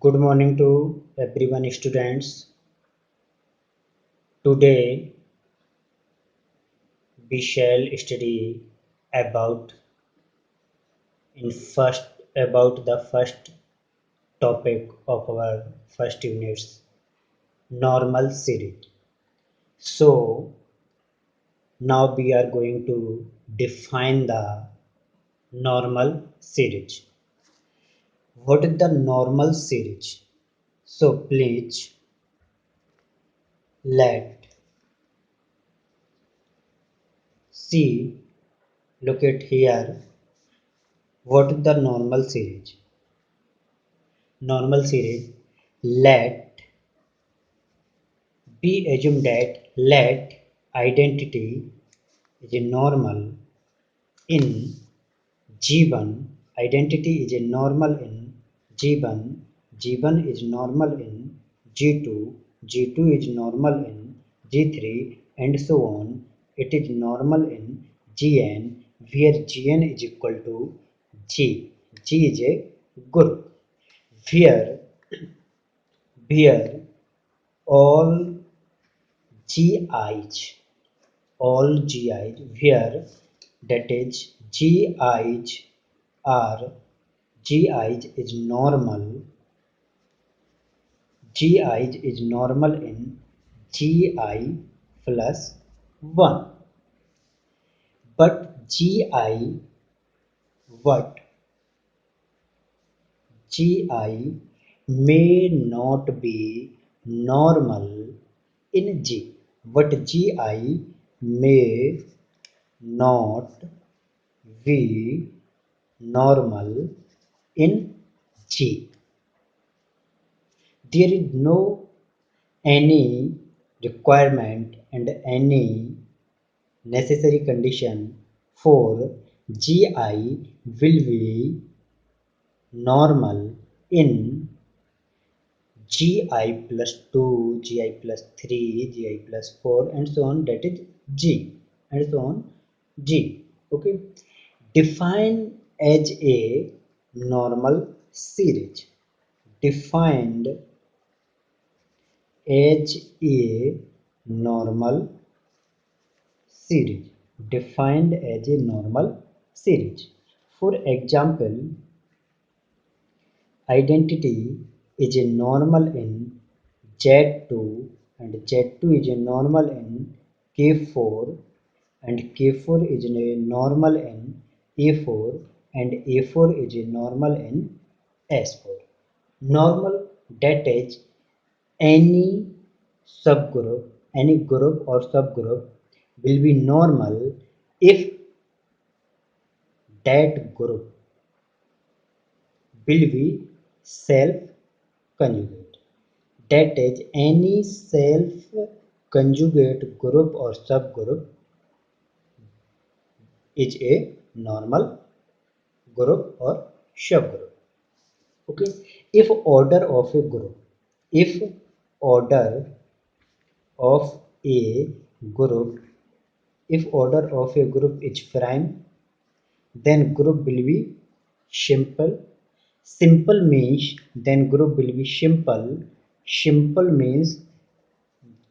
Good morning to everyone students. Today we shall study about in first about the first topic of our first units, normal series. So now we are going to define the normal series. What is the normal series? So please let see, look at here. What is the normal series? Normal series, let be assume that let identity is a normal in G1, identity is a normal in G1, G1 is normal in G2, G2 is normal in G3 and so on. It is normal in Gn where Gn is equal to G. G is a group where all GIs, all GIs, where that is are GIs is normal, GIs is normal in GI plus 1. But what GI may not be normal in G. What GI may not be normal in G. There is no any requirement and any necessary condition for GI will be normal in GI plus 2, GI plus 3, GI plus 4 and so on, that is G and so on G. Okay. Defined as a normal series. Defined as a normal series. Defined as a normal series. For example, identity is a normal in Z2 and Z2 is a normal in K4 and K4 is a normal in A4 and A4 is a normal in S4. Normal, that is any subgroup, any group or subgroup will be normal if that group will be self-conjugate. That is, any self-conjugate group or subgroup is a normal group or subgroup. Okay. If order of a group, if order of a group, if order of a group is prime, then group will be simple. Simple means then group will be simple. Simple means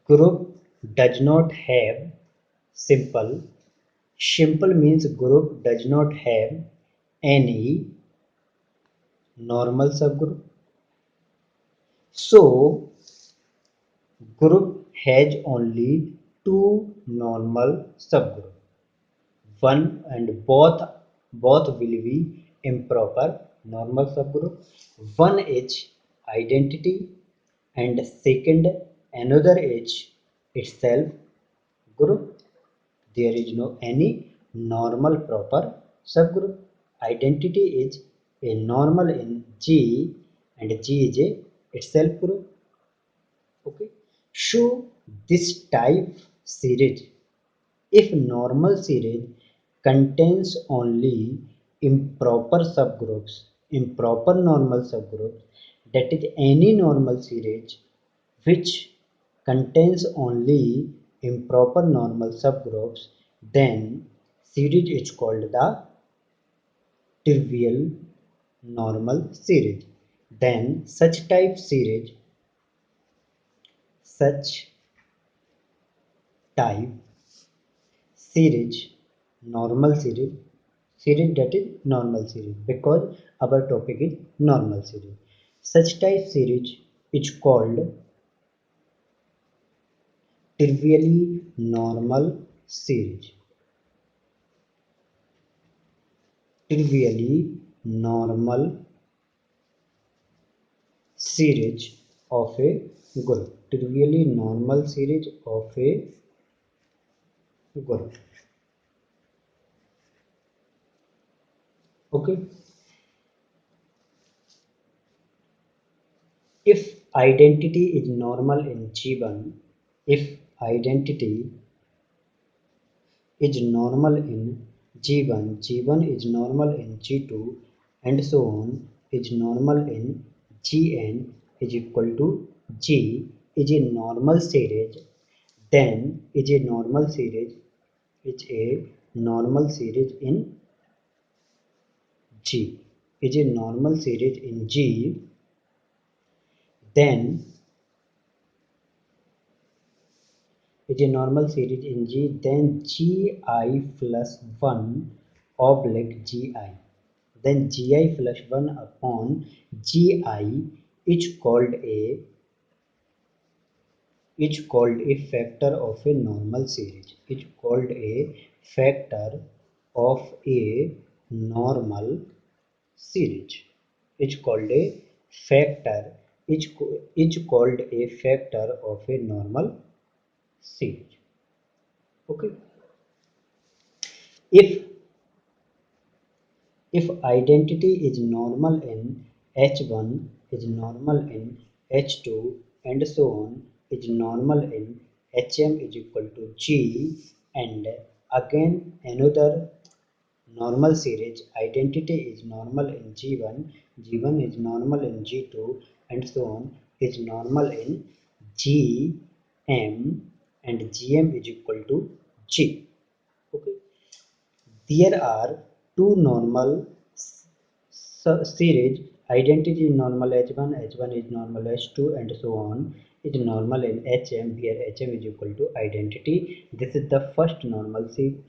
group does not have simple. Simple means group does not have any normal subgroup. So group has only two normal subgroup. One and both will be improper normal subgroup. One is identity and second another is itself group. There is no any normal proper subgroup. Identity is a normal in G and G is a itself group. Okay. Show this type series. If normal series contains only improper subgroups, improper normal subgroups, that is any normal series which contains only improper normal subgroups, then series is called the trivial normal series. then such type series, series that is normal series, because our topic is normal series. Such type series is called trivially normal series. Trivially normal series of a group. Trivially normal series of a group. Okay. If identity is normal in G1, if identity is normal in G1, G1 is normal in G2, and so on, is normal in Gn is equal to G is a normal series, then is a normal series in G is a normal series in G, then is a normal series in G, then Gi plus 1 oblique Gi. Then Gi plus 1 upon Gi is called a factor of a normal series. Is called a factor of a normal series. Is called a factor. Is called a factor of a normal series. Okay. If identity is normal in H1, is normal in H2, and so on, is normal in Hm is equal to G, and again another normal series, identity is normal in G1, G1 is normal in G2, and so on, is normal in Gm, and Gm is equal to G. Okay. There are two normal series, identity is normal H1, H1 is normal H2, and so on, is normal in Hm, where Hm is equal to identity. This is the first normal series,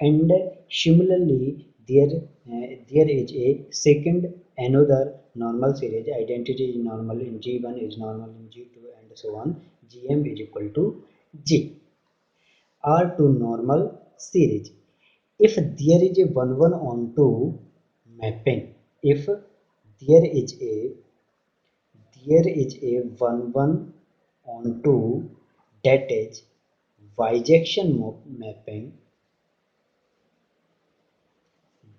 and similarly there is a second another normal series, identity is normal in G1, is normal in G2, and so on, Gm is equal to G. Are two normal series. If there is a 1 1 onto mapping, if there is a 1 1 onto, that is bijection mapping,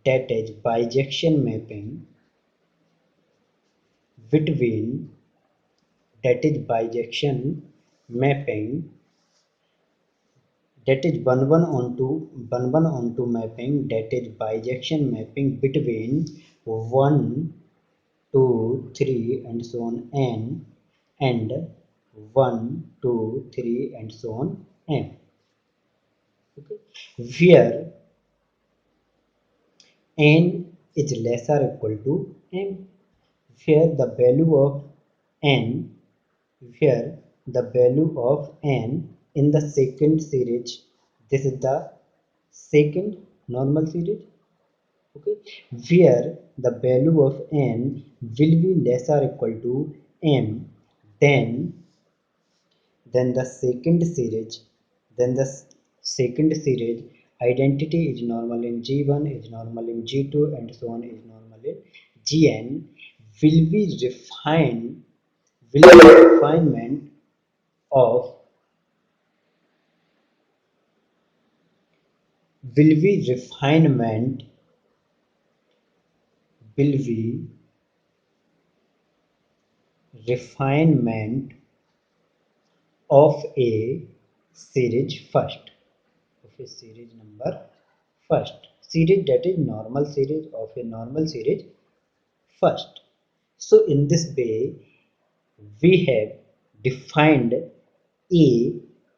that is bijection mapping between, that is bijection mapping, that is 1 1 onto 1 1 onto mapping, that is bijection mapping between 1 2 3 and so on n, and 1 2 3 and so on m. Okay. Where n is less or equal to m, where the value of n, where the value of n in the second series, this is the second normal series. Okay, where the value of n will be less or equal to m, then the second series, then the second series, identity is normal in G1, is normal in G2, and so on, is normal in Gn, will be refined, will be refinement of, will be refinement, will be refinement of a series first, of a series number first, series that is normal series of a normal series first. So in this way we have defined a